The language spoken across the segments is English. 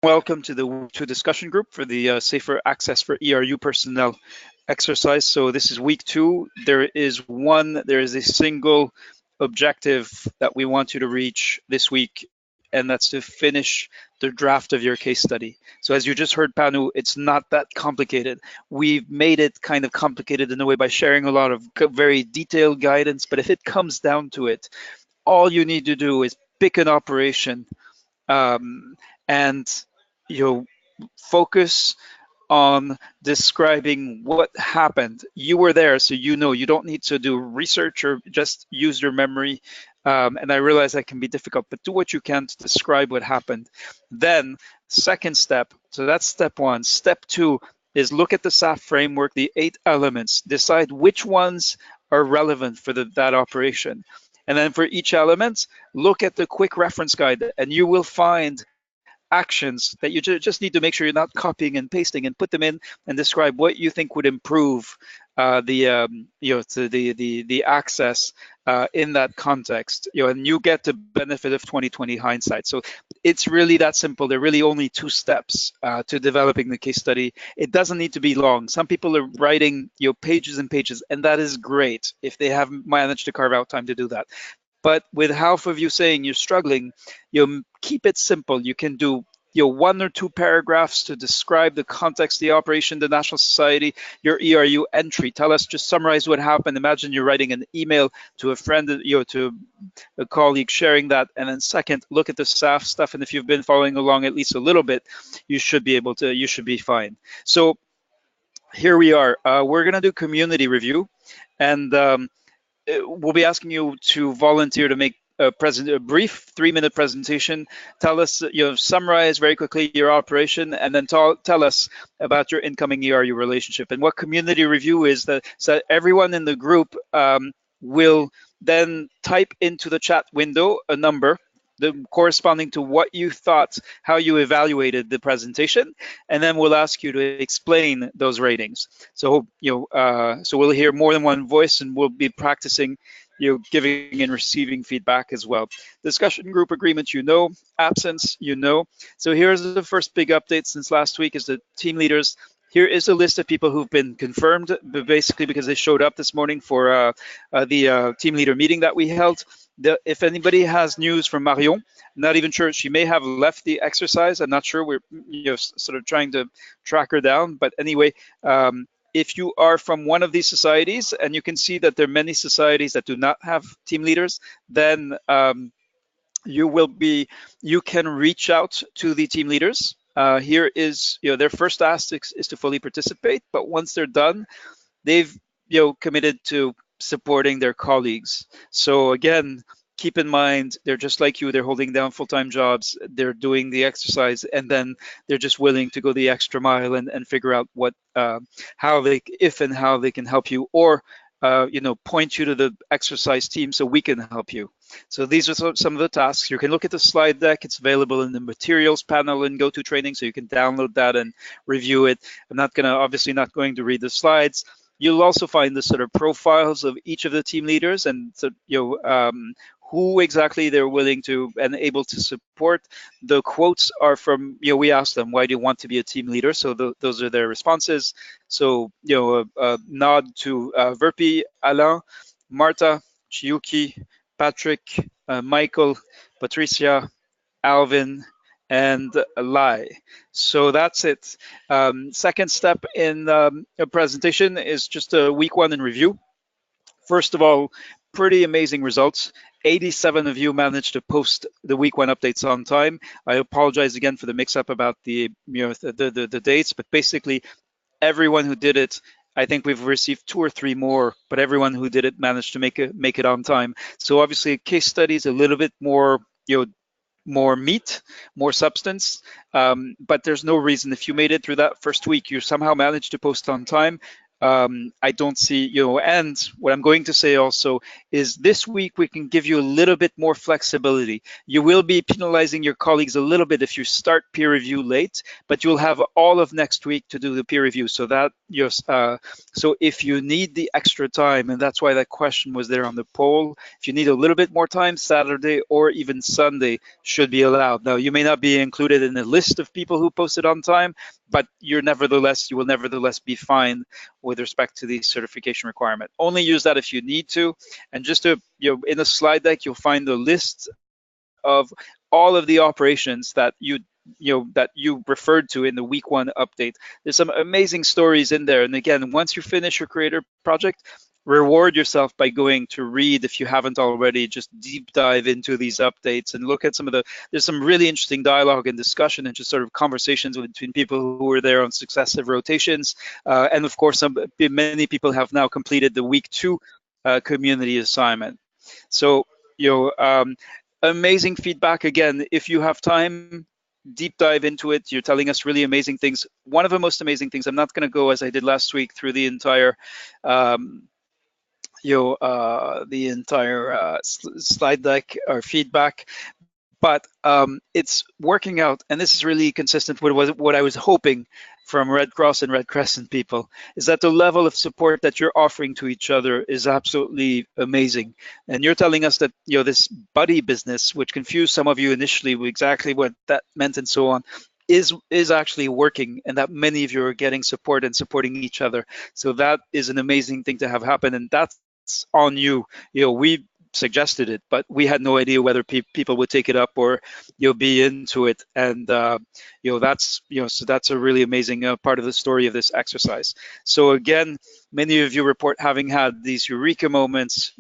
Welcome to the week 2 discussion group for the Safer Access for ERU personnel exercise. So this is week 2. There is a single objective that we want you to reach this week, and that's to finish the draft of your case study. So as you just heard, Panu, it's not that complicated. We've made it kind of complicated in a way by sharing a lot of very detailed guidance, but if it comes down to it, all you need to do is pick an operation and focus on describing what happened. You were there, so you know. You don't need to do research or just use your memory. And I realize that can be difficult, but do what you can to describe what happened. Then, second step, so that's step 1. Step 2 is look at the SAF framework, the 8 elements, decide which ones are relevant for that operation. And then for each element, look at the quick reference guide, and you will find actions that you just need to make sure you're not copying and pasting, and put them in and describe what you think would improve the access in that context. And you get the benefit of 20/20 hindsight. So it's really that simple. There are really only 2 steps to developing the case study. It doesn't need to be long. Some people are writing pages and pages, and that is great if they have managed to carve out time to do that. But with half of you saying you're struggling, keep it simple. You can do 1 or 2 paragraphs to describe the context, the operation, the National Society, your ERU entry. Tell us, just summarize what happened. Imagine you're writing an email to a friend, to a colleague, sharing that. And then second, look at the SAF stuff. And if you've been following along at least a little bit, you should be fine. So here we are. We're gonna do community review, and we'll be asking you to volunteer to make a brief 3-minute presentation. Tell us, summarize very quickly your operation, and then tell us about your incoming ERU relationship. And what community review is, so everyone in the group will then type into the chat window a number corresponding to what you thought, how you evaluated the presentation, and then we'll ask you to explain those ratings. So so we'll hear more than one voice, and we'll be practicing giving and receiving feedback as well. Discussion group agreement, absence, So here's the first big update since last week is the team leaders. Here is a list of people who've been confirmed, basically because they showed up this morning for the team leader meeting that we held. If anybody has news from Marion, not even sure, she may have left the exercise. I'm not sure. We're sort of trying to track her down. But anyway, if you are from one of these societies, and you can see that there are many societies that do not have team leaders, then you can reach out to the team leaders. Here is, their first ask is to fully participate, but once they're done, they've committed to supporting their colleagues. So again, keep in mind, they're just like you. They're holding down full-time jobs. They're doing the exercise, and then they're just willing to go the extra mile and figure out how they can help you, or point you to the exercise team so we can help you. So these are some of the tasks. You can look at the slide deck. It's available in the materials panel in GoToTraining, so you can download that and review it. I'm obviously not going to read the slides. You'll also find the sort of profiles of each of the team leaders, and who exactly they're willing to and able to support. The quotes are from, we asked them, why do you want to be a team leader? So those are their responses. So, a nod to Verpi, Alain, Marta, Chiyuki, Patrick, Michael, Patricia, Alvin, and Lai. So that's it. Second step in a presentation is just a week 1 in review. First of all, pretty amazing results. 87 of you managed to post the week 1 updates on time. I apologize again for the mix-up about the dates, but basically everyone who did it, I think we've received 2 or 3 more, but everyone who did it managed to make it on time. So obviously a case study is a little bit more, more meat, more substance, but there's no reason, if you made it through that first week, you somehow managed to post on time, I don't see, and what I'm going to say also is this week we can give you a little bit more flexibility. You will be penalizing your colleagues a little bit if you start peer review late, but you'll have all of next week to do the peer review. So that so if you need the extra time, and that's why that question was there on the poll, if you need a little bit more time, Saturday or even Sunday should be allowed. Now, you may not be included in the list of people who posted on time, but you will nevertheless be fine with respect to the certification requirement. Only use that if you need to. And just to, in the slide deck, you'll find the list of all of the operations that you referred to in the week 1 update. There's some amazing stories in there. And again, once you finish your creator project, reward yourself by going to read, if you haven't already, just deep dive into these updates and look at there's some really interesting dialogue and discussion and just sort of conversations between people who were there on successive rotations. And of course, many people have now completed the week 2 community assignment. So, amazing feedback. Again, if you have time, deep dive into it. You're telling us really amazing things. One of the most amazing things, I'm not going to go as I did last week through the entire slide deck or feedback, but it's working out, and this is really consistent with what I was hoping from Red Cross and Red Crescent people, is that the level of support that you're offering to each other is absolutely amazing. And you're telling us that this buddy business, which confused some of you initially with exactly what that meant and so on, is actually working, and that many of you are getting support and supporting each other. So that is an amazing thing to have happen, and that's on you. We suggested it, but we had no idea whether people would take it up or be into it. And so that's a really amazing part of the story of this exercise. So again, many of you report having had these eureka moments.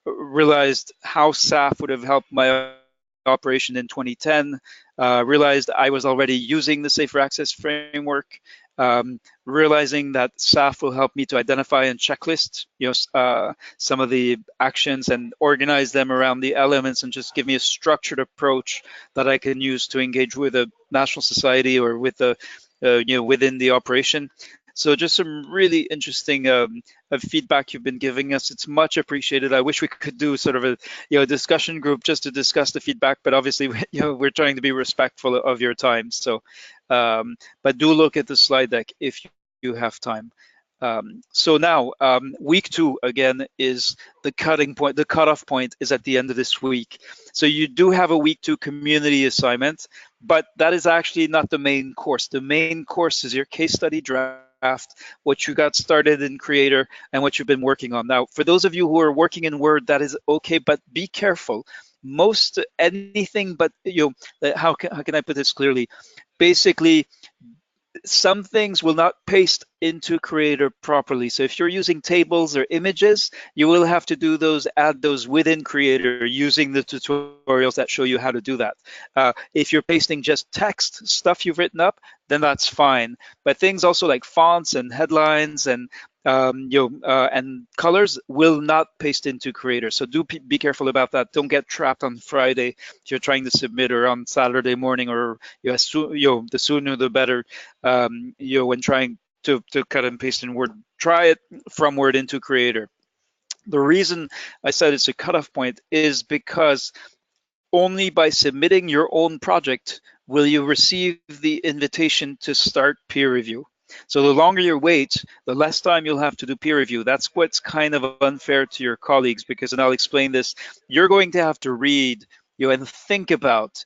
Realized how SAF would have helped my operation in 2010. Realized I was already using the Safer Access framework. Realizing that SAF will help me to identify and checklist some of the actions and organize them around the elements and just give me a structured approach that I can use to engage with a national society or with the within the operation. So just some really interesting feedback you've been giving us. It's much appreciated. I wish we could do sort of a discussion group just to discuss the feedback, but obviously we're trying to be respectful of your time. So, but do look at the slide deck if you have time. So now, week 2 again is the cutting point. The cutoff point is at the end of this week. So you do have a week 2 community assignment, but that is actually not the main course. The main course is your case study draft, what you got started in Creator, and what you've been working on. Now, for those of you who are working in Word, that is okay, but be careful. Most anything but, how can I put this clearly? Basically, some things will not paste into Creator properly. So if you're using tables or images, you will have to add those within Creator using the tutorials that show you how to do that. If you're pasting just text, stuff you've written up, then that's fine. But things also like fonts and headlines and and colors will not paste into Creator. So do be careful about that. Don't get trapped on Friday if you're trying to submit, or on Saturday morning, or the sooner the better. When trying to cut and paste in Word, try it from Word into Creator. The reason I said it's a cutoff point is because only by submitting your own project will you receive the invitation to start peer review. So the longer you wait, the less time you'll have to do peer review. That's what's kind of unfair to your colleagues, because, and I'll explain this, you're going to have to read and think about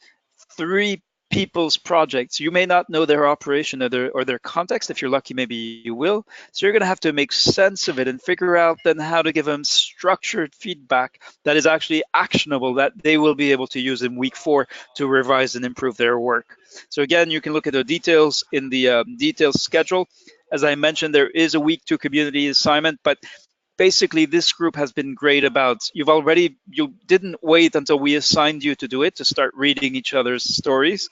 3 people's projects. You may not know their operation or their context. If you're lucky, maybe you will. So you're going to have to make sense of it and figure out then how to give them structured feedback that is actually actionable, that they will be able to use in week 4 to revise and improve their work. So again, you can look at the details in the details schedule. As I mentioned, there is a week 2 community assignment, but basically this group has been great about, you didn't wait until we assigned you to do it, to start reading each other's stories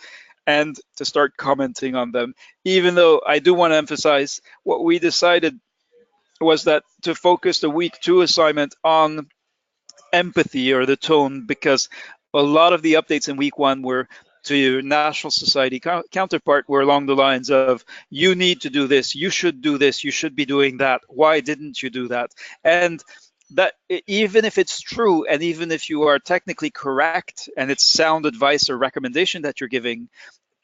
and to start commenting on them. Even though I do want to emphasize, what we decided was that to focus the week 2 assignment on empathy or the tone, because a lot of the updates in week 1 were to your National Society counterpart were along the lines of, you need to do this, you should do this, you should be doing that, why didn't you do that? And that, even if it's true, and even if you are technically correct and it's sound advice or recommendation that you're giving,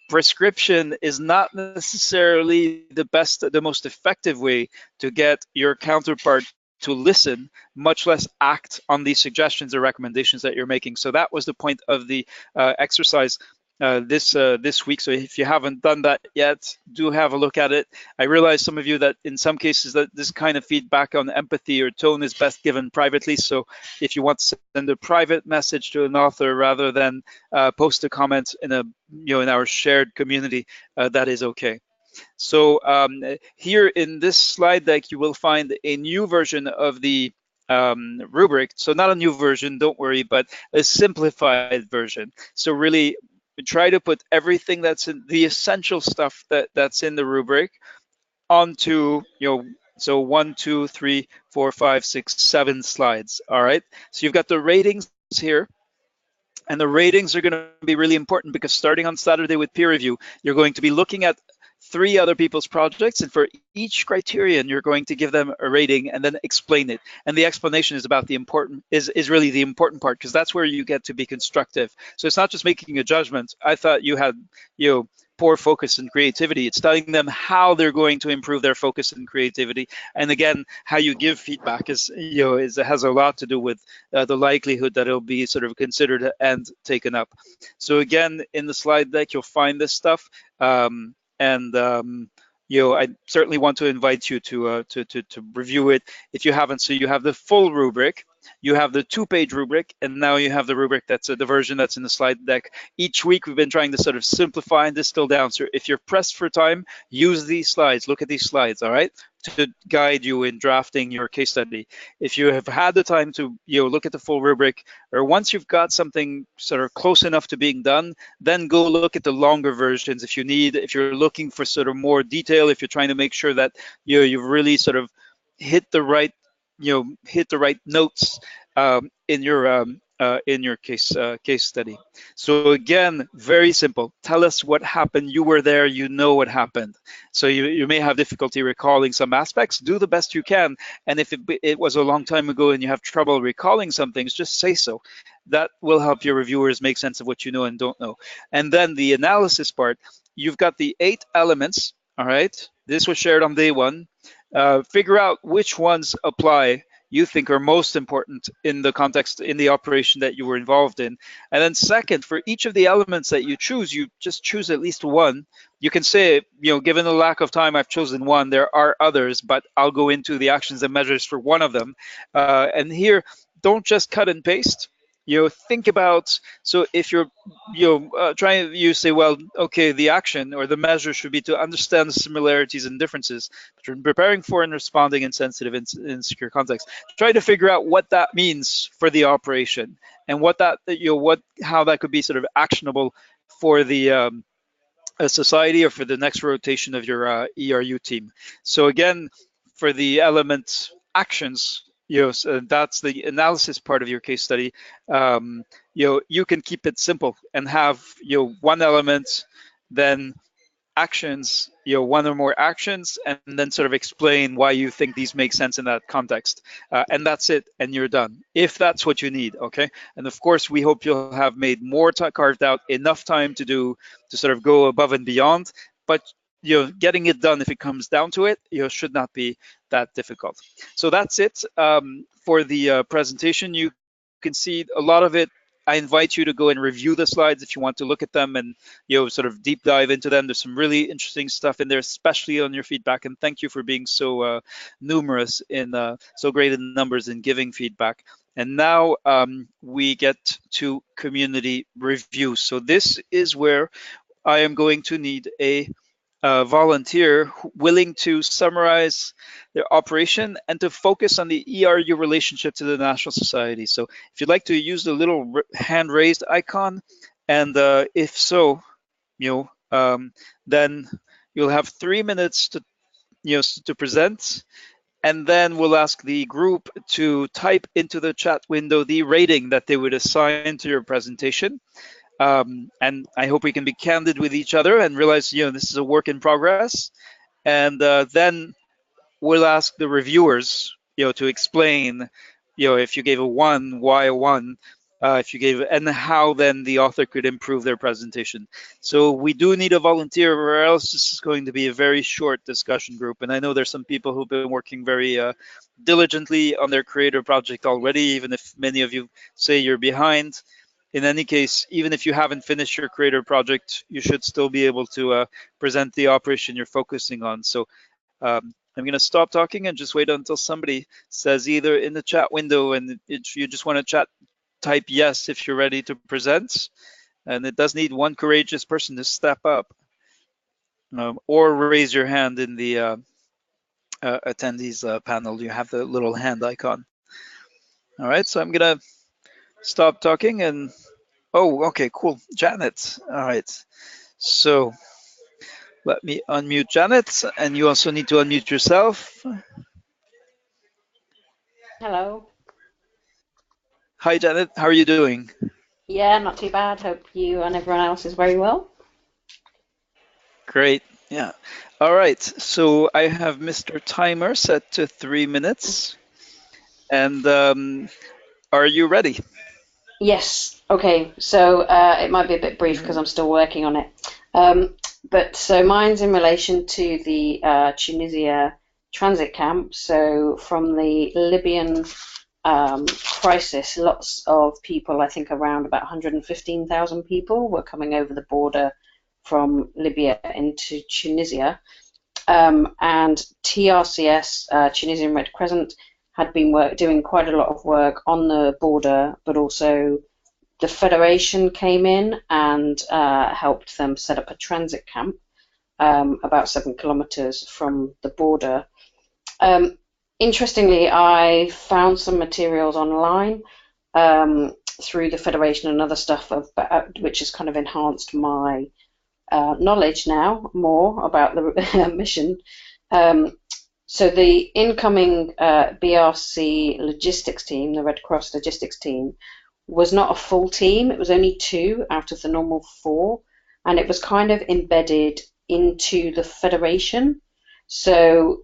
prescription is not necessarily the most effective way to get your counterpart to listen, much less act on these suggestions or recommendations that you're making. So that was the point of the exercise this week. So if you haven't done that yet, do have a look at it. I realize some of you that in some cases that this kind of feedback on empathy or tone is best given privately. So if you want to send a private message to an author rather than post a comment in in our shared community, that is okay. So here in this slide deck, you will find a new version of the rubric. So not a new version, don't worry, but a simplified version. So really try to put everything that's in the essential stuff that's in the rubric onto, so 1, 2, 3, 4, 5, 6, 7 slides. All right. So you've got the ratings here. And the ratings are going to be really important because starting on Saturday with peer review, you're going to be looking at 3 other people's projects, and for each criterion you're going to give them a rating and then explain it. And the explanation is about the important is really the important part, because that's where you get to be constructive. So it's not just making a judgment. I thought you had poor focus and creativity. It's telling them how they're going to improve their focus and creativity. And again, how you give feedback has a lot to do with the likelihood that it'll be sort of considered and taken up. So again, in the slide deck you'll find this stuff. I certainly want to invite you to review it if you haven't. So you have the full rubric, you have the 2-page rubric, and now you have the rubric that's the version that's in the slide deck. Each week we've been trying to sort of simplify and distill down. So if you're pressed for time, use these slides, look at these slides, all right, to guide you in drafting your case study. If you have had the time to look at the full rubric, or once you've got something sort of close enough to being done, then go look at the longer versions if you're looking for sort of more detail, if you're trying to make sure that you've really sort of hit the right notes in your case study. So again, very simple. Tell us what happened. You were there, you know what happened. So you may have difficulty recalling some aspects. Do the best you can. And if it was a long time ago and you have trouble recalling some things, just say so. That will help your reviewers make sense of what you know and don't know. And then the analysis part, you've got the 8 elements, all right? This was shared on day 1. Figure out which ones apply you think are most important in the context, in the operation that you were involved in. And then second, for each of the elements that you just choose at least one. You can say, given the lack of time, I've chosen one. There are others, but I'll go into the actions and measures for one of them. And here, don't just cut and paste. Think about, so if you're you say, well, okay, the action or the measure should be to understand the similarities and differences between preparing for and responding in sensitive and insecure contexts. Try to figure out what that means for the operation and how that could be sort of actionable for the society or for the next rotation of your ERU team. So again, for the element actions, so that's the analysis part of your case study. You can keep it simple and have one element, then actions, one or more actions, and then sort of explain why you think these make sense in that context. And that's it, and you're done, if that's what you need, okay? And of course, we hope you'll have made more carved out enough time to sort of go above and beyond, but getting it done, if it comes down to it, should not be that difficult. So that's it for the presentation. You can see a lot of it. I invite you to go and review the slides if you want to look at them and sort of deep dive into them. There's some really interesting stuff in there, especially on your feedback. And thank you for being so numerous in so great in numbers in giving feedback. And now we get to community review. So this is where I am going to need a volunteer willing to summarize their operation and to focus on the ERU relationship to the National Society. So if you'd like to use the little hand raised icon, and if so, then you'll have 3 minutes to present, and then we'll ask the group to type into the chat window the rating that they would assign to your presentation. And I hope we can be candid with each other and realize, this is a work in progress. And then we'll ask the reviewers, to explain, if you gave a 1, why a 1, if you gave, and how then the author could improve their presentation. So we do need a volunteer, or else this is going to be a very short discussion group. And I know there's some people who've been working very diligently on their creator project already, even if many of you say you're behind. In any case, even if you haven't finished your creator project, you should still be able to present the operation you're focusing on. So I'm going to stop talking and just wait until somebody says either in the chat window, and if you just want to chat, type yes if you're ready to present. And it does need one courageous person to step up, or raise your hand in the attendees panel. You have the little hand icon. All right, so I'm going to stop talking and, oh, okay, cool. Janet. All right. So let me unmute Janet, and you also need to unmute yourself. Hello. Hi, Janet. How are you doing? Yeah, not too bad. Hope you and everyone else is very well. Great. Yeah. All right. So I have Mr. Timer set to 3 minutes. And are you ready? Yes. Okay. So it might be a bit brief because I'm still working on it. But so mine's in relation to the Tunisia transit camp. So from the Libyan crisis, lots of people, I think around about 115,000 people, were coming over the border from Libya into Tunisia. And TRCS, Tunisian Red Crescent, had been doing quite a lot of work on the border, but also the Federation came in and helped them set up a transit camp about 7 kilometers from the border. Interestingly, I found some materials online through the Federation and other stuff, which has kind of enhanced my knowledge now more about the mission. So the incoming BRC logistics team, the Red Cross logistics team, was not a full team. It was only 2 out of the normal 4, and it was kind of embedded into the Federation. So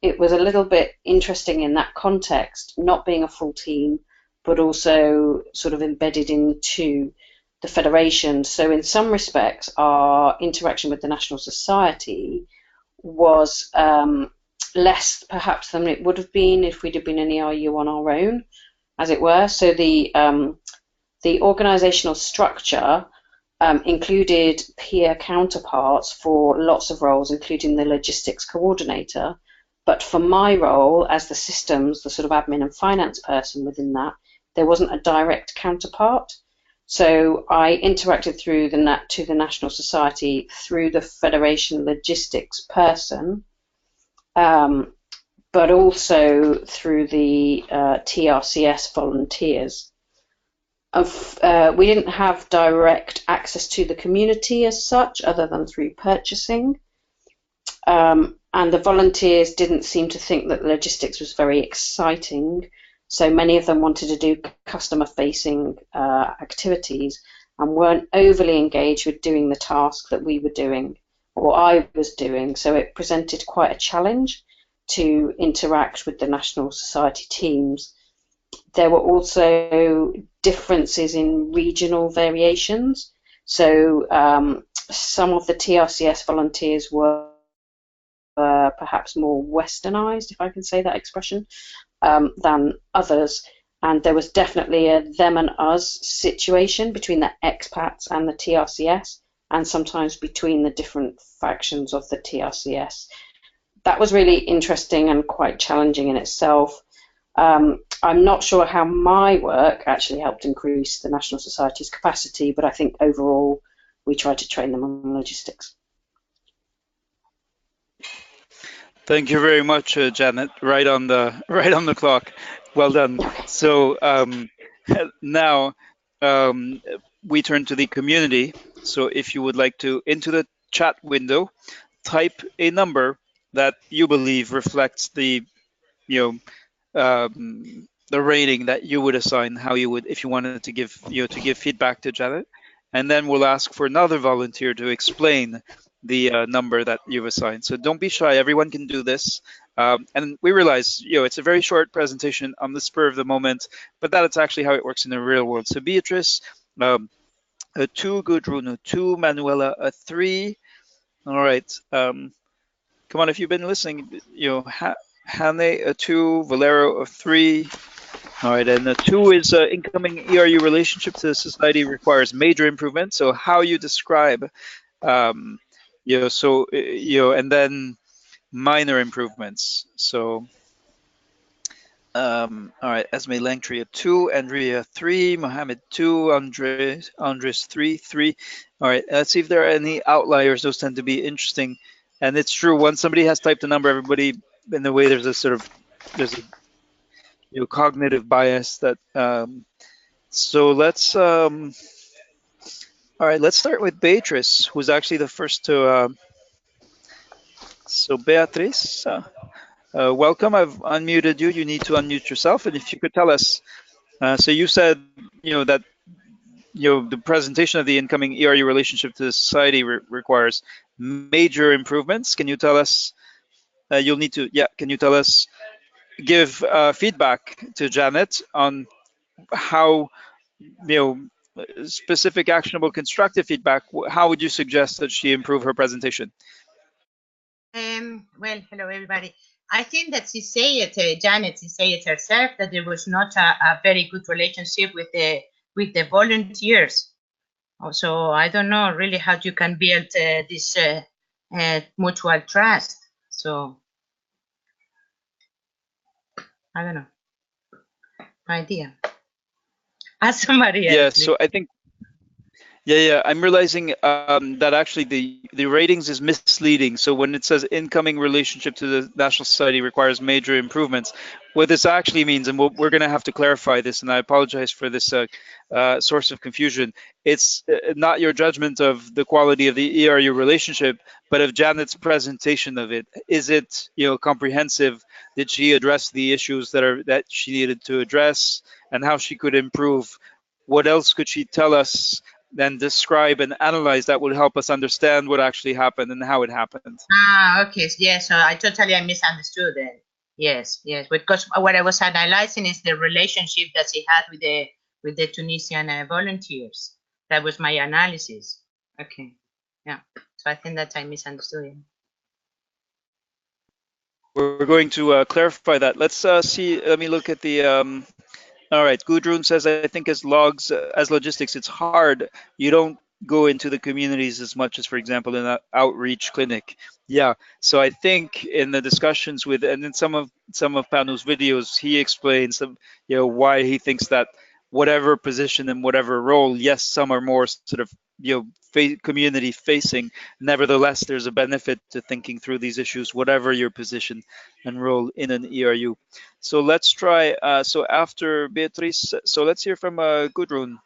it was a little bit interesting in that context, not being a full team, but also sort of embedded into the Federation. So in some respects, our interaction with the National Society was less perhaps than it would have been if we'd have been an ERU on our own, as it were. So the organizational structure included peer counterparts for lots of roles, including the logistics coordinator. But for my role as the systems, the sort of admin and finance person within that, there wasn't a direct counterpart. So I interacted through to the National Society through the Federation logistics person, but also through the TRCS volunteers. We didn't have direct access to the community as such, other than through purchasing. And the volunteers didn't seem to think that logistics was very exciting. So many of them wanted to do customer-facing activities and weren't overly engaged with doing the task that we were doing, or I was doing. So it presented quite a challenge to interact with the National Society teams. There were also differences in regional variations. So some of the TRCS volunteers were perhaps more westernized, if I can say that expression, than others. And there was definitely a them and us situation between the expats and the TRCS, and sometimes between the different factions of the TRCS. That was really interesting and quite challenging in itself. I'm not sure how my work actually helped increase the National Society's capacity, but I think overall we tried to train them on logistics. Thank you very much, Janet. Right on the clock. Well done. Okay. So now we turn to the community. So if you would like to, into the chat window, type a number that you believe reflects the rating that you would assign, how you would, if you wanted to give, to give feedback to Janet, and then we'll ask for another volunteer to explain the number that you've assigned. So don't be shy, everyone can do this. And we realize, it's a very short presentation on the spur of the moment, but that's actually how it works in the real world. So Beatrice, a 2, Gudrun, a 2, Manuela, a 3. All right. Come on, if you've been listening, Hane, a 2, Valero, a 3. All right, and the 2 is incoming ERU relationship to society requires major improvement. So how you describe, and then minor improvements. So, all right, Esme Langtree a 2, Andrea 3, Mohammed 2, Andres 3, 3. All right, let's see if there are any outliers. Those tend to be interesting. And it's true, once somebody has typed a number, everybody, in a way, there's a cognitive bias that, so let's, all right, let's start with Beatrice, who's actually the first to, so Beatrice, welcome, I've unmuted you. You need to unmute yourself. And if you could tell us, so you said, that, the presentation of the incoming ERU relationship to society requires major improvements. Can you tell us, can you tell us, give feedback to Janet on how, specific, actionable, constructive feedback, how would you suggest that she improve her presentation? Well, hello everybody. I think that she said it, Janet, she said it herself, that there was not a very good relationship with the volunteers. So I don't know really how you can build this mutual trust. So I don't know. No idea. Ask somebody else. Yeah, so I think, I'm realizing that actually the ratings is misleading. So when it says incoming relationship to the National Society requires major improvements, what this actually means, and we're going to have to clarify this, and I apologize for this source of confusion. It's not your judgment of the quality of the ERU relationship, but of Janet's presentation of it. Is it, comprehensive? Did she address the issues that she needed to address, and how she could improve? What else could she tell us? Then describe and analyze that would help us understand what actually happened and how it happened. Okay. Yes. So I misunderstood then. Yes. Because what I was analyzing is the relationship that she had with the Tunisian volunteers. That was my analysis. Okay. Yeah. So I think that I misunderstood it. We're going to clarify that. Let's see. Let me look at the. All right, Gudrun says, I think as logistics, it's hard. You don't go into the communities as much as, for example, in an outreach clinic. Yeah, so I think in the discussions with, and in some of Panu's videos, he explains, why he thinks that whatever position and whatever role, yes, some are more sort of, community facing. Nevertheless, there's a benefit to thinking through these issues, whatever your position and role in an ERU. So let's try, so after Beatrice, so let's hear from Gudrun.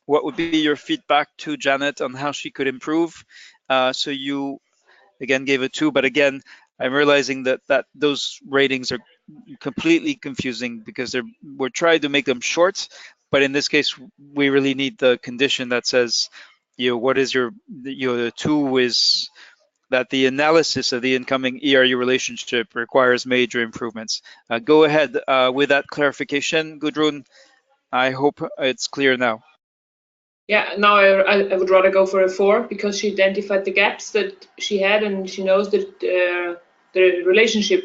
What would be your feedback to Janet on how she could improve? So you, again, gave a 2, but again, I'm realizing that those ratings are completely confusing because we're trying to make them short, but in this case, we really need the condition that says, what is your, the 2 is that the analysis of the incoming ERU relationship requires major improvements. Go ahead with that clarification, Gudrun. I hope it's clear now. Yeah, now I would rather go for a 4 because she identified the gaps that she had and she knows that the relationship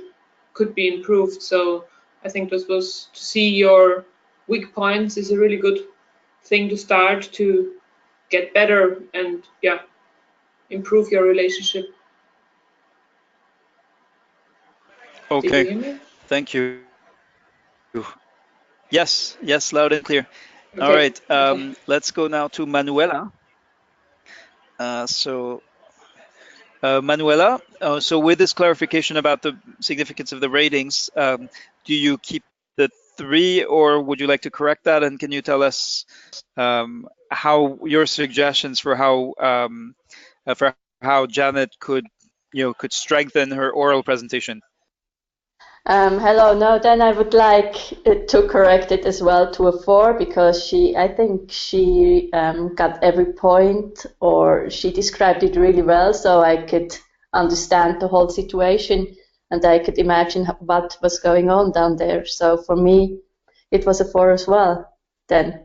could be improved. So I think this was to see your weak points is a really good thing to start to get better and improve your relationship. Okay, did you hear me? Thank you. Yes, loud and clear. Okay. All right, Okay. let's go now to Manuela. Manuela, so with this clarification about the significance of the ratings, do you keep the 3 or would you like to correct that? And can you tell us how your suggestions for how Janet could strengthen her oral presentation? Hello. No, then I would like to correct it as well to a 4 because I think she got every point, or she described it really well, so I could understand the whole situation and I could imagine what was going on down there. So for me, it was a 4 as well then.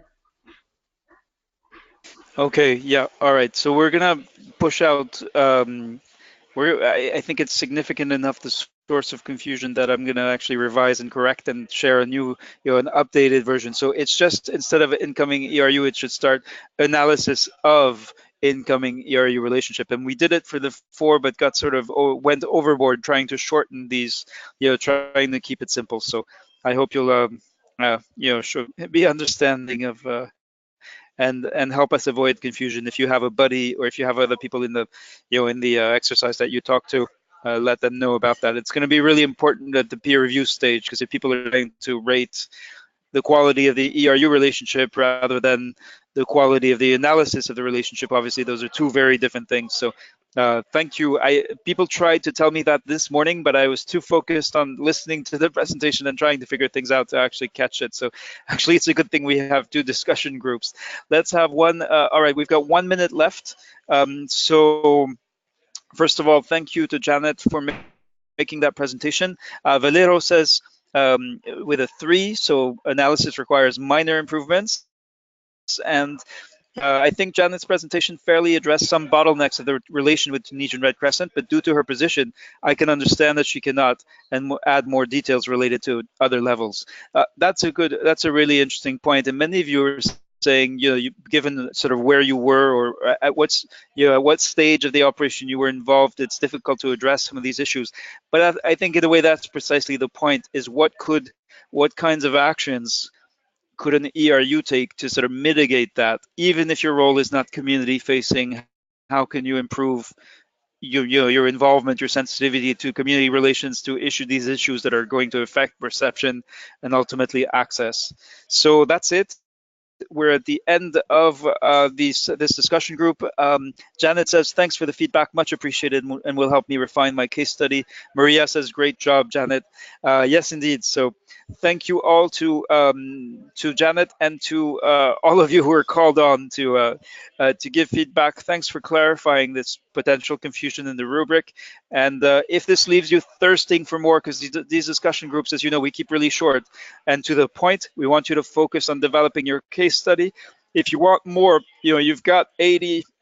Okay, yeah, all right. So we're gonna push out. I think it's significant enough the source of confusion that I'm gonna actually revise and correct and share a new, an updated version. So it's just instead of incoming ERU, it should start analysis of incoming ERU relationship. And we did it for the 4, but got sort of went overboard trying to shorten these, trying to keep it simple. So I hope you'll, should be understanding of. And help us avoid confusion. If you have a buddy or if you have other people in the exercise that you talk to, let them know about that. It's going to be really important at the peer review stage, because if people are going to rate the quality of the ERU relationship rather than the quality of the analysis of the relationship, obviously those are two very different things. So thank you. People tried to tell me that this morning, but I was too focused on listening to the presentation and trying to figure things out to actually catch it. So actually, it's a good thing we have 2 discussion groups. Let's have one. All right, we've got 1 minute left. So first of all, thank you to Janet for making that presentation. Valero says with a 3, so analysis requires minor improvements. And I think Janet's presentation fairly addressed some bottlenecks of the relation with Tunisian Red Crescent, but due to her position, I can understand that she cannot and add more details related to other levels. That's a really interesting point. And many of you are saying, given sort of where you were or at what stage of the operation you were involved, it's difficult to address some of these issues. But I think in a way that's precisely the point: is what kinds of actions could an ERU take to sort of mitigate that, even if your role is not community facing? How can you improve your involvement, your sensitivity to community relations, to these issues that are going to affect perception and ultimately access? So that's it. We're at the end of this discussion group. Janet says, thanks for the feedback, much appreciated, and will help me refine my case study. Maria says, great job, Janet. Yes, indeed. So thank you all to Janet and to all of you who are called on to give feedback. Thanks for clarifying this potential confusion in the rubric. And if this leaves you thirsting for more, because these discussion groups, as you know, we keep really short and to the point, we want you to focus on developing your case study. If you want more, you've got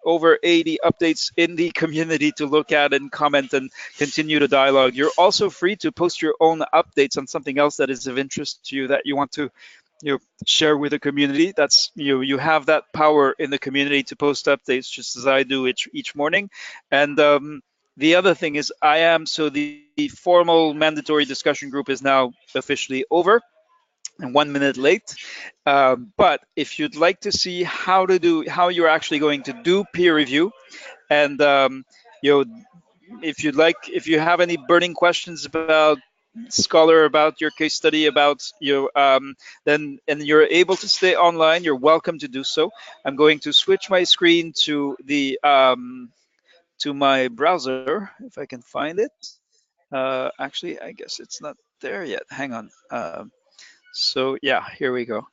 over 80 updates in the community to look at and comment and continue the dialogue. You're also free to post your own updates on something else that is of interest to you that you want to share with the community. That's you have that power in the community to post updates, just as I do each morning. And the other thing is the formal mandatory discussion group is now officially over and 1 minute late. But if you'd like to see how you're actually going to do peer review, and if you have any burning questions about Scholar, about your case study, about then and you're able to stay online, you're welcome to do so. I'm going to switch my screen to the to my browser if I can find it. Actually, I guess it's not there yet. Hang on. So yeah, here we go.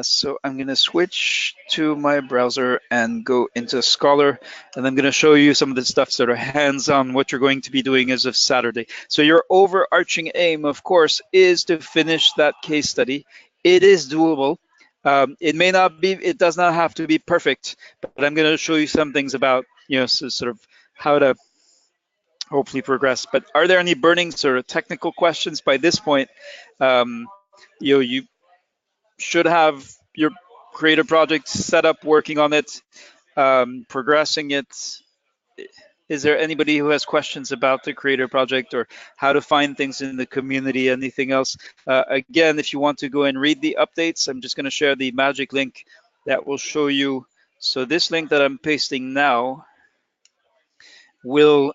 So I'm going to switch to my browser and go into Scholar, and I'm going to show you some of the stuff sort of hands-on what you're going to be doing as of Saturday. So your overarching aim, of course, is to finish that case study. It is doable. It does not have to be perfect, but I'm going to show you some things about, sort of how to hopefully progress. But are there any burning sort of technical questions by this point? You should have your creator project set up, working on it, progressing it. Is there anybody who has questions about the creator project or how to find things in the community? Anything else? Again, if you want to go and read the updates, I'm just going to share the magic link that will show you. So this link that I'm pasting now will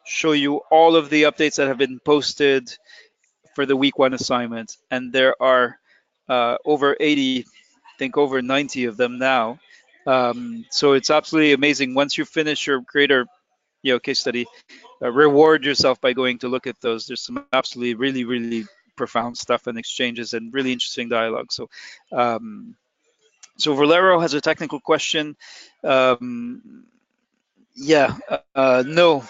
show you all of the updates that have been posted for the week 1 assignment, and there are over 80, I think over 90 of them now. So it's absolutely amazing. Once you finish your creator case study, reward yourself by going to look at those. There's some absolutely really profound stuff and exchanges and really interesting dialogue. So Valero has a technical question. Yeah, no,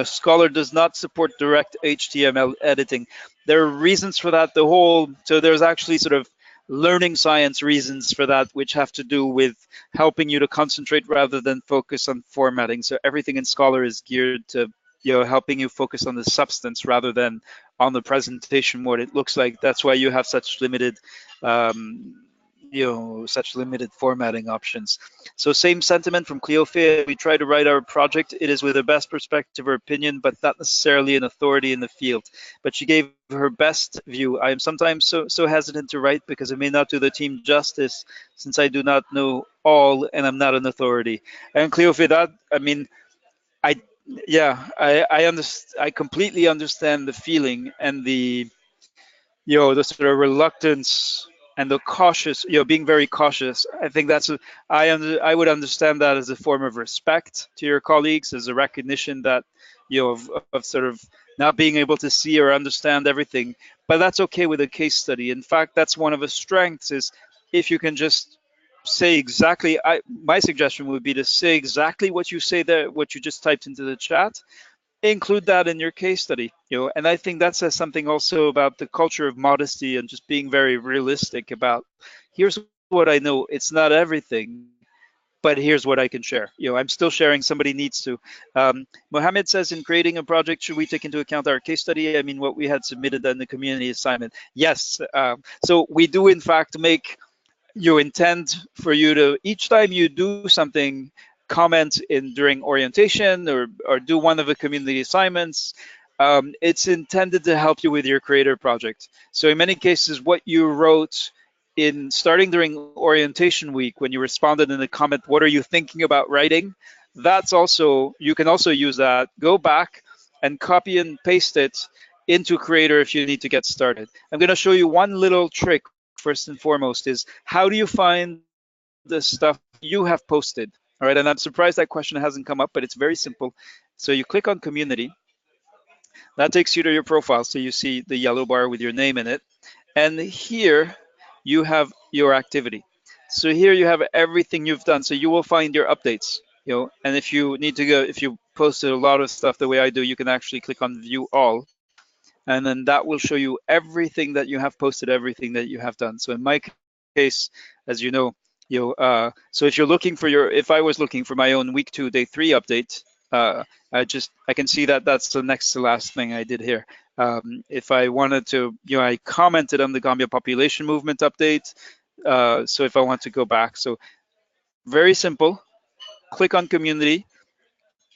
Scholar does not support direct HTML editing. There are reasons for that. So there's actually sort of learning science reasons for that, which have to do with helping you to concentrate rather than focus on formatting. So everything in Scholar is geared to, helping you focus on the substance rather than on the presentation, what it looks like. That's why you have such limited, such limited formatting options. So same sentiment from Cleophea. We try to write our project. It is with the best perspective or opinion, but not necessarily an authority in the field. But she gave her best view. I am sometimes so hesitant to write because I may not do the team justice, since I do not know all and I'm not an authority. And Cleophea, I I completely understand the feeling and the sort of reluctance and the cautious, being very cautious. I think I would understand that as a form of respect to your colleagues, as a recognition that, of sort of not being able to see or understand everything. But that's okay with a case study. In fact, that's one of the strengths, is if you can just say exactly, my suggestion would be to say exactly what you say there, what you just typed into the chat, include that in your case study, and I think that says something also about the culture of modesty and just being very realistic about, here's what I know. It's not everything, but here's what I can share. I'm still sharing. Somebody needs to. Mohammed says, in creating a project, should we take into account our case study? I mean, what we had submitted in the community assignment. Yes. So we do, in fact, make you intend for you to, each time you do something, comment in during orientation or do one of the community assignments. It's intended to help you with your creator project. So in many cases, what you wrote in starting during orientation week, when you responded in the comment, what are you thinking about writing? That's also, you can also use that, go back and copy and paste it into Creator if you need to get started. I'm going to show you one little trick. First and foremost, is how do you find the stuff you have posted? All right, and I'm surprised that question hasn't come up, but it's very simple. So you click on community. That takes you to your profile. So you see the yellow bar with your name in it. And here you have your activity. So here you have everything you've done. So you will find your updates, and if you need to go, if you posted a lot of stuff the way I do, you can actually click on view all. And then that will show you everything that you have posted, everything that you have done. So in my case, as you know, so if you're looking for if I was looking for my own week 2, day 3 update, I can see that that's the next to last thing I did here. If I wanted to, I commented on the Gambia population movement update. So if I want to go back, so very simple, click on community.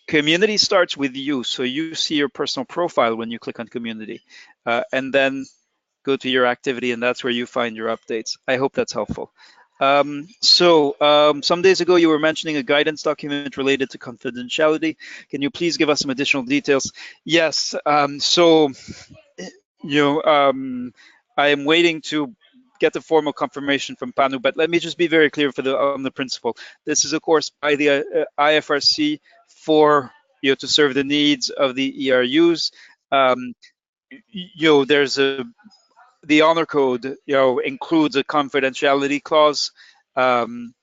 Community starts with you, so you see your personal profile when you click on community, and then go to your activity, and that's where you find your updates. I hope that's helpful. Some days ago you were mentioning a guidance document related to confidentiality. Can you please give us some additional details? Yes. I am waiting to get the formal confirmation from PANU, but let me just be very clear on the principle. This is, of course, by the IFRC for to serve the needs of the ERUs. There's the honor code includes a confidentiality clause, and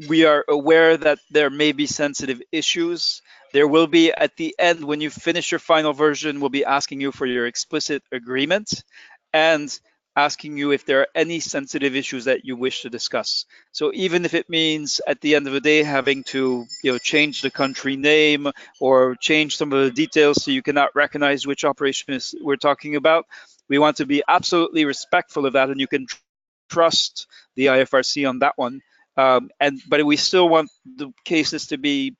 we are aware that there may be sensitive issues. There will be, at the end, when you finish your final version, we'll be asking you for your explicit agreement and asking you if there are any sensitive issues that you wish to discuss. So even if it means at the end of the day having to change the country name or change some of the details so you cannot recognize which operation we're talking about, we want to be absolutely respectful of that, and you can trust the IFRC on that one. But we still want the cases to be,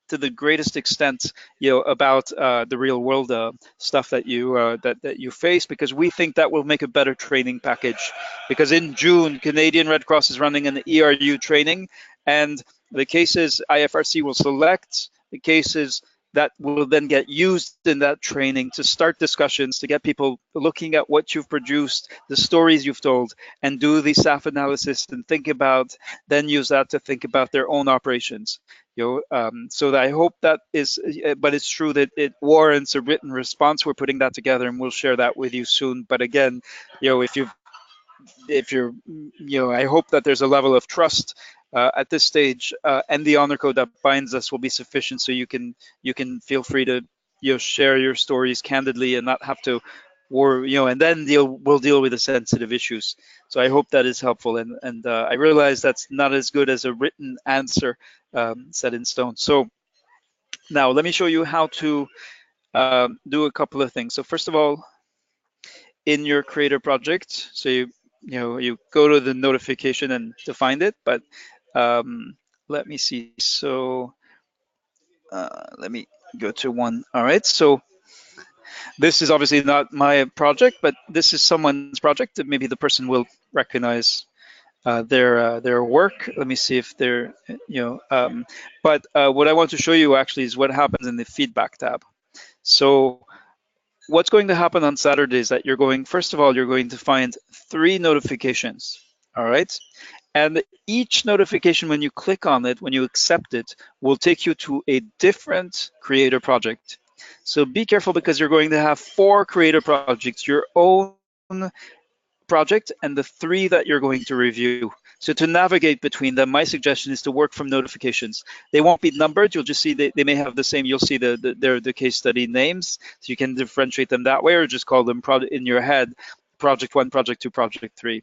to the greatest extent, about the real world stuff that you face, because we think that will make a better training package. Because in June, Canadian Red Cross is running an ERU training, and the cases IFRC will select, the cases that will then get used in that training to start discussions, to get people looking at what you've produced, the stories you've told, and do the SAF analysis and think about, then use that to think about their own operations. So that I hope that is, but it's true that it warrants a written response. We're putting that together and we'll share that with you soon. But again, if you're, I hope that there's a level of trust at this stage, and the honor code that binds us will be sufficient, so you can feel free to share your stories candidly and not have to and then we'll deal with the sensitive issues. So I hope that is helpful, and I realize that's not as good as a written answer set in stone. So now let me show you how to do a couple of things. So first of all, in your creator project, so you go to the notification and to find it, but let me see. So let me go to one. All right, so this is obviously not my project, but this is someone's project that maybe the person will recognize their work. Let me see if they're, but what I want to show you actually is what happens in the feedback tab. So what's going to happen on Saturday is that first of all, you're going to find 3 notifications, all right? And each notification, when you click on it, when you accept it, will take you to a different creator project. So be careful, because you're going to have 4 creator projects, your own project and the 3 that you're going to review. So to navigate between them, my suggestion is to work from notifications. They won't be numbered. You'll just see they may have the same. You'll see the case study names, so you can differentiate them that way, or just call them in your head, project 1, project 2, project 3.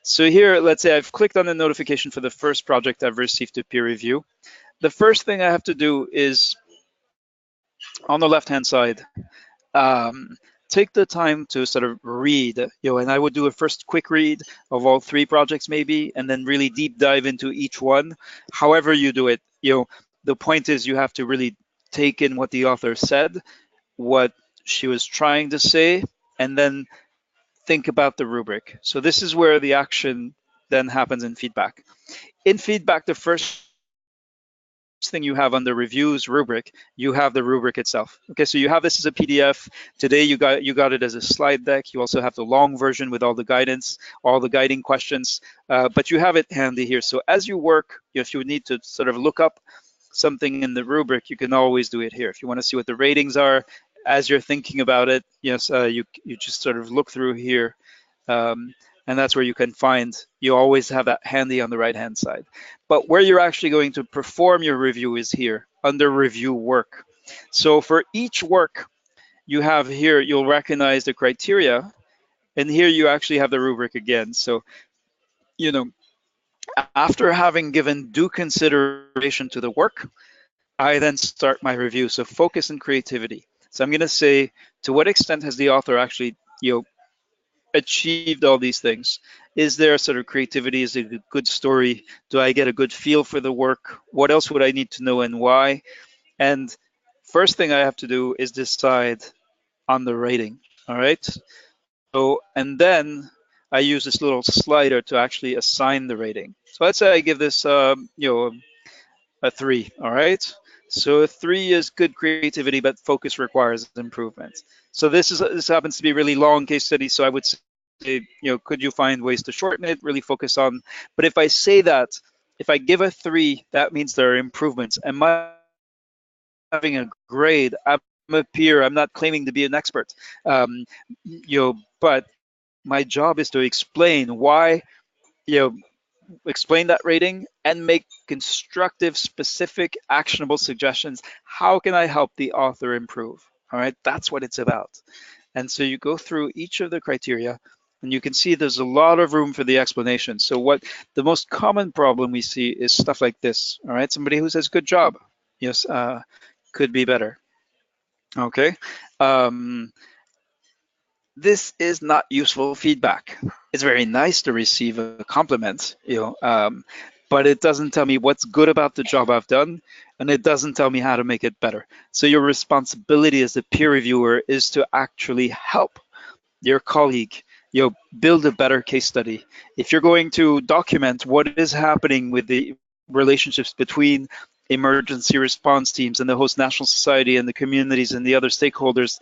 So here, let's say I've clicked on the notification for the first project I've received a peer review. The first thing I have to do is on the left-hand side, take the time to sort of read, and I would do a first quick read of all 3 projects maybe, and then really deep dive into each one. However you do it, the point is you have to really take in what the author said, what she was trying to say, and then think about the rubric. So this is where the action then happens in feedback. In feedback, the first thing you have on the reviews rubric, you have the rubric itself. Okay, so you have this as a PDF. Today you got it as a slide deck. You also have the long version with all the guidance, all the guiding questions, but you have it handy here. So as you work, if you need to sort of look up something in the rubric, you can always do it here. If you want to see what the ratings are as you're thinking about it, yes, you just sort of look through here. And that's where you can find, you always have that handy on the right-hand side. But where you're actually going to perform your review is here, under review work. So for each work you have here, you'll recognize the criteria, and here you actually have the rubric again. So, after having given due consideration to the work, I then start my review. So focus and creativity. So I'm going to say, to what extent has the author actually, achieved all these things? Is there sort of creativity? Is it a good story? Do I get a good feel for the work? What else would I need to know and why? And first thing I have to do is decide on the rating. All right. So, and then I use this little slider to actually assign the rating. So let's say I give this, a 3. All right. So a 3 is good creativity, but focus requires improvement. So this happens to be a really long case study. So I would say, could you find ways to shorten it? Really focus on. But if I say that, if I give a 3, that means there are improvements. Am I having a grade? I'm a peer. I'm not claiming to be an expert. But my job is to explain why, explain that rating and make constructive, specific, actionable suggestions. How can I help the author improve? All right, that's what it's about. And so you go through each of the criteria, and you can see there's a lot of room for the explanation. So what the most common problem we see is stuff like this. All right, somebody who says good job, yes, could be better. Okay. This is not useful feedback. It's very nice to receive a compliment, but it doesn't tell me what's good about the job I've done, and it doesn't tell me how to make it better. So your responsibility as a peer reviewer is to actually help your colleague, build a better case study. If you're going to document what is happening with the relationships between emergency response teams and the host national society and the communities and the other stakeholders,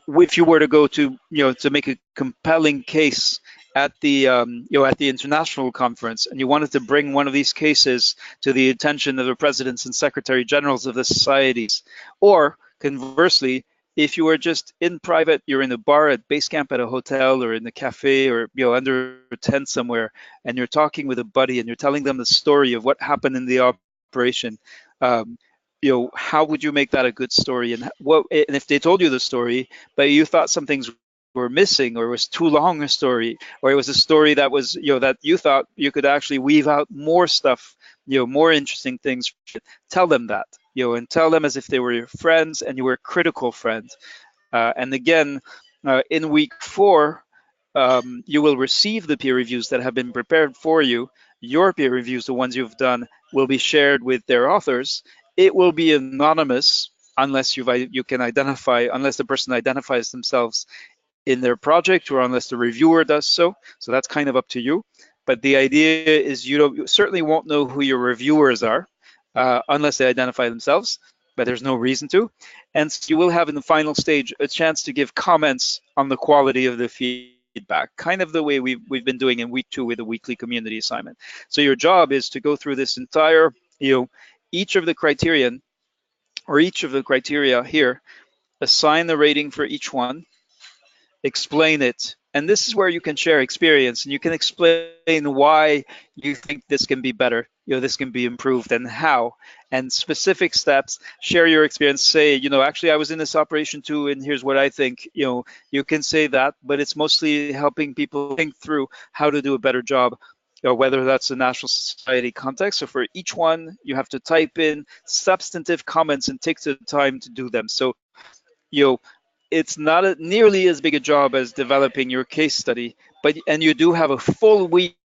if you were to go to, to make a compelling case at the, at the international conference, and you wanted to bring one of these cases to the attention of the presidents and secretary generals of the societies, or conversely, if you were just in private, you're in a bar at base camp at a hotel or in a cafe or under a tent somewhere, and you're talking with a buddy and you're telling them the story of what happened in the operation, how would you make that a good story? And if they told you the story, but you thought some things were missing, or it was too long a story, or it was a story that was, that you thought you could actually weave out more stuff, more interesting things, tell them that, and tell them as if they were your friends and you were a critical friend. And again, in week 4, you will receive the peer reviews that have been prepared for you. Your peer reviews, the ones you've done, will be shared with their authors. It will be anonymous unless you can identify, unless the person identifies themselves in their project, or unless the reviewer does so. So that's kind of up to you. But the idea is you certainly won't know who your reviewers are unless they identify themselves, but there's no reason to. And so you will have in the final stage a chance to give comments on the quality of the feedback, kind of the way we've been doing in week 2 with the weekly community assignment. So your job is to go through this entire, each of the criterion, or each of the criteria here, assign the rating for each one, explain it, and this is where you can share experience and you can explain why you think this can be better, this can be improved, and how, and specific steps. Share your experience, say, actually I was in this operation too, and here's what I think. You can say that, but it's mostly helping people think through how to do a better job, whether that's a national society context. So for each one, you have to type in substantive comments and take the time to do them. So, it's not nearly as big a job as developing your case study, and you do have a full week.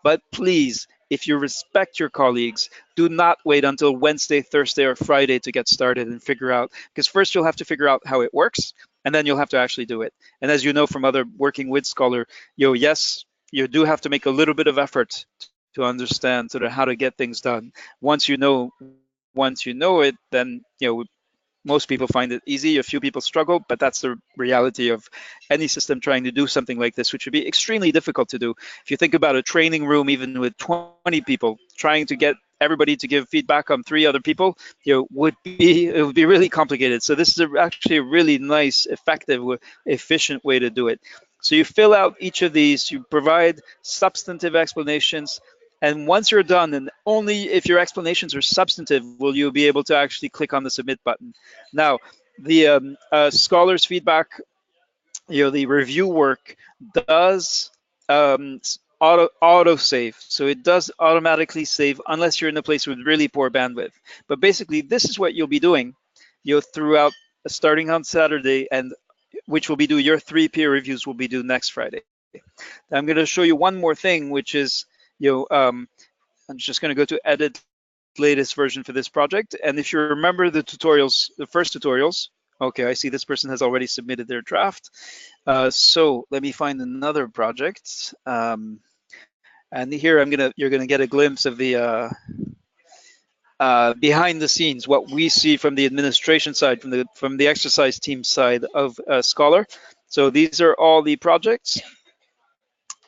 But please, if you respect your colleagues, do not wait until Wednesday, Thursday, or Friday to get started and figure out, because first you'll have to figure out how it works, and then you'll have to actually do it. And as you know from other working with Scholar, yes, you do have to make a little bit of effort to understand sort of how to get things done. Once you know it, then most people find it easy. A few people struggle, but that's the reality of any system trying to do something like this, which would be extremely difficult to do. If you think about a training room, even with 20 people, trying to get everybody to give feedback on 3 other people, it would be really complicated. So this is actually a really nice, effective, efficient way to do it. So you fill out each of these, you provide substantive explanations, and once you're done, and only if your explanations are substantive, will you be able to actually click on the submit button. Now, the Scholar's feedback, the review work does auto save. So it does automatically save unless you're in a place with really poor bandwidth. But basically, this is what you'll be doing, throughout, starting on Saturday, and which will be due, your 3 peer reviews will be due next Friday. I'm going to show you one more thing, which is, I'm just going to go to edit latest version for this project. And if you remember the tutorials, the first tutorials, okay, I see this person has already submitted their draft. So let me find another project. And here you're gonna get a glimpse of the behind the scenes, what we see from the administration side, from the exercise team side of Scholar. So these are all the projects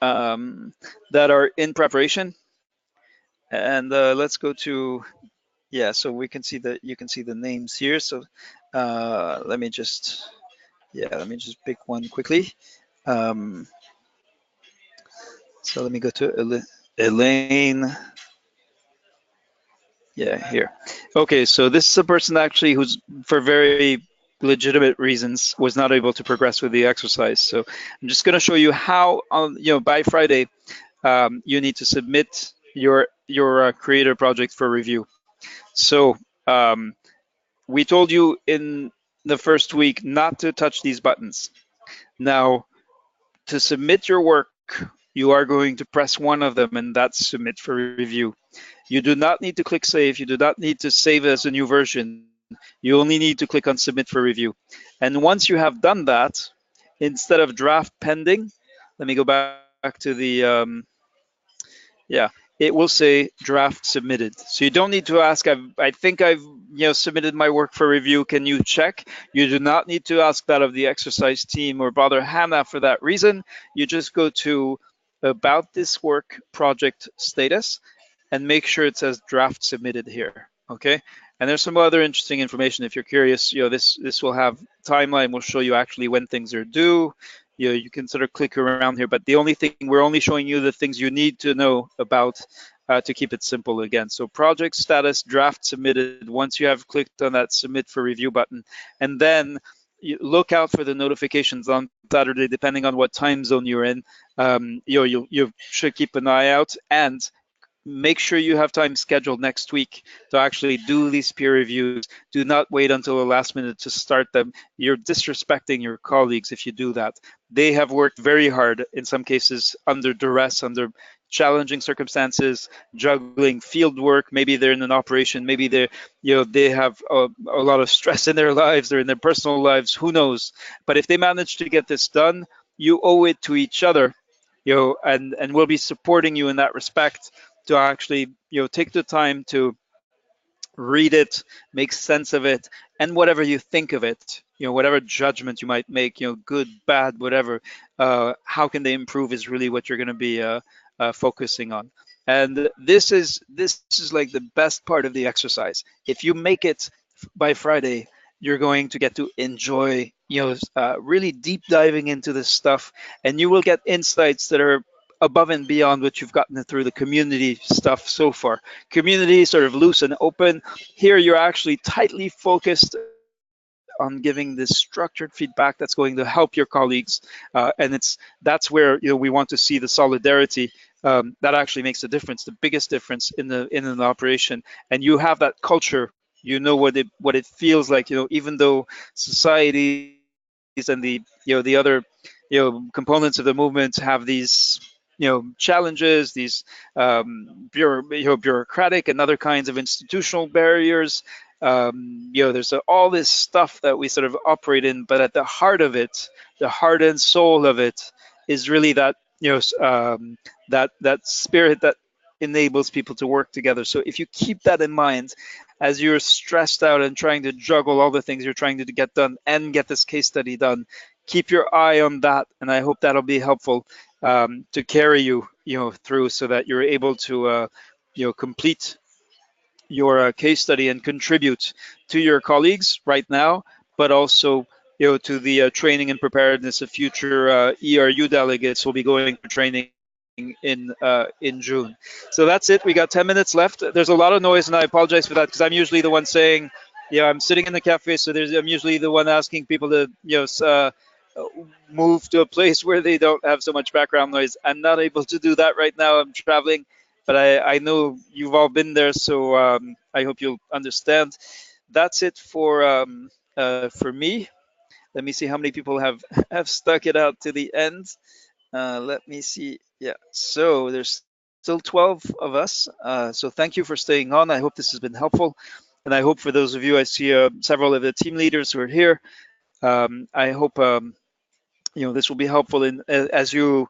that are in preparation. And let's go to, so we can see that you can see the names here. So let me just pick one quickly. So let me go to Elaine. Yeah, here. Okay, so this is a person actually who's, for very legitimate reasons, was not able to progress with the exercise. So I'm just going to show you how, by Friday, you need to submit your creator project for review. So we told you in the first week not to touch these buttons. Now, to submit your work, you are going to press one of them, and that's submit for review. You do not need to click save. You do not need to save as a new version. You only need to click on submit for review. And once you have done that, instead of draft pending, let me go back to the, it will say draft submitted. So you don't need to ask, I think I've submitted my work for review, can you check? You do not need to ask that of the exercise team or bother Hannah for that reason. You just go to about this work project status and make sure it says draft submitted here, okay? And there's some other interesting information if you're curious. This will have timeline, will show you actually when things are due. You can sort of click around here, but the only thing, we're only showing you the things you need to know about to keep it simple again. So project status, draft submitted, once you have clicked on that submit for review button, and then you look out for the notifications on Saturday, depending on what time zone you're in. You should keep an eye out, and make sure you have time scheduled next week to actually do these peer reviews. Do not wait until the last minute to start them. You're disrespecting your colleagues if you do that. They have worked very hard, in some cases under duress, under challenging circumstances, juggling field work. Maybe they're in an operation, maybe they have a lot of stress in their lives or in their personal lives, who knows. But if they manage to get this done, you owe it to each other, and we'll be supporting you in that respect, to actually take the time to read it, make sense of it, and whatever you think of it, whatever judgment you might make, good, bad, whatever, how can they improve is really what you're going to be focusing on. And this is like the best part of the exercise. If you make it by Friday, you're going to get to enjoy really deep diving into this stuff, and you will get insights that are above and beyond what you've gotten through the community stuff so far. Community sort of loose and open. Here you're actually tightly focused on giving this structured feedback that's going to help your colleagues, and that's where we want to see the solidarity that actually makes a difference, the biggest difference in an operation. And you have that culture, what it feels like, even though societies and the other components of the movement have these challenges, these bureaucratic and other kinds of institutional barriers. There's all this stuff that we sort of operate in, but at the heart of it, the heart and soul of it, is really that that spirit that enables people to work together. So if you keep that in mind as you're stressed out and trying to juggle all the things you're trying to get done and get this case study done, keep your eye on that, and I hope that'll be helpful to carry you through, so that you're able to complete your case study and contribute to your colleagues right now, but also to the training and preparedness of future ERU delegates who will be going for training in June. So that's it. We got 10 minutes left. There's a lot of noise, and I apologize for that, because I'm usually the one saying, I'm sitting in the cafe, so I'm usually the one asking people to move to a place where they don't have so much background noise. I'm not able to do that right now. I'm traveling, but I know you've all been there, so I hope you'll understand. That's it for me. Let me see how many people have stuck it out to the end. Let me see. Yeah, so there's still 12 of us. So thank you for staying on. I hope this has been helpful. And I hope for those of you, I see several of the team leaders who are here. I hope this will be helpful as you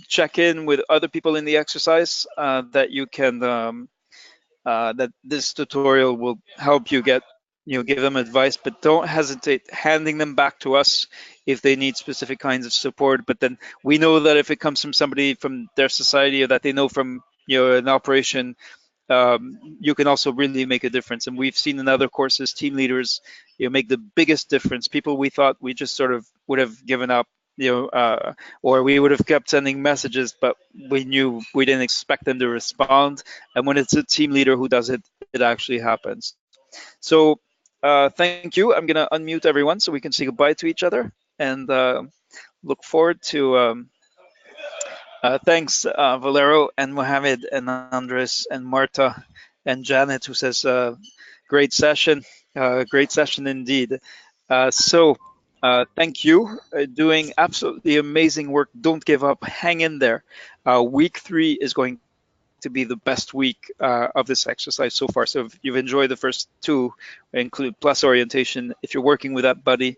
check in with other people in the exercise, that you can that this tutorial will help you give them advice, but don't hesitate handing them back to us if they need specific kinds of support. But then we know that if it comes from somebody from their society, or that they know from an operation, you can also really make a difference. And we've seen in other courses, team leaders make the biggest difference. People we thought we just sort of would have given up, or we would have kept sending messages, but we knew we didn't expect them to respond. And when it's a team leader who does it, it actually happens. So thank you. I'm going to unmute everyone so we can say goodbye to each other, and look forward to thanks Valero and Mohammed and Andres and Marta and Janet, who says great session indeed. So thank you, doing absolutely amazing work. Don't give up, hang in there. Week 3 is going to be the best week of this exercise so far. So if you've enjoyed the first 2, include plus orientation, if you're working with that buddy,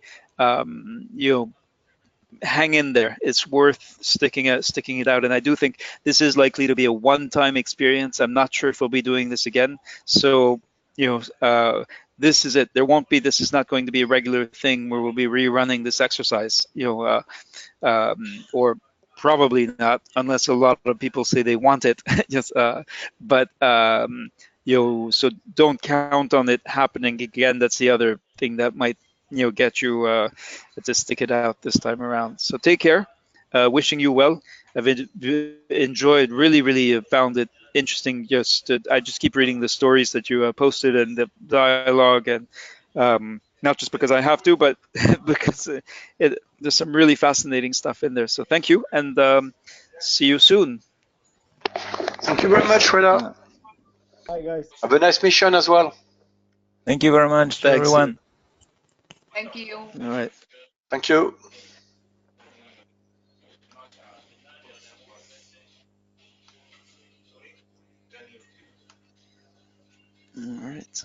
hang in there. It's worth sticking it out. And I do think this is likely to be a one-time experience. I'm not sure if we'll be doing this again. So, this is it. This is not going to be a regular thing where we'll be rerunning this exercise, or probably not, unless a lot of people say they want it. Just, but so don't count on it happening again. That's the other thing that might get you to stick it out this time around. So take care. Wishing you well. I've enjoyed, really found it interesting. I just keep reading the stories that you posted and the dialogue, and not just because I have to, but because there's some really fascinating stuff in there. So thank you, and see you soon. Thank you very much, Reda. Bye, guys. Have a nice mission as well. Thank you very much to Thanks. everyone. Thank you. All right. Thank you. All right.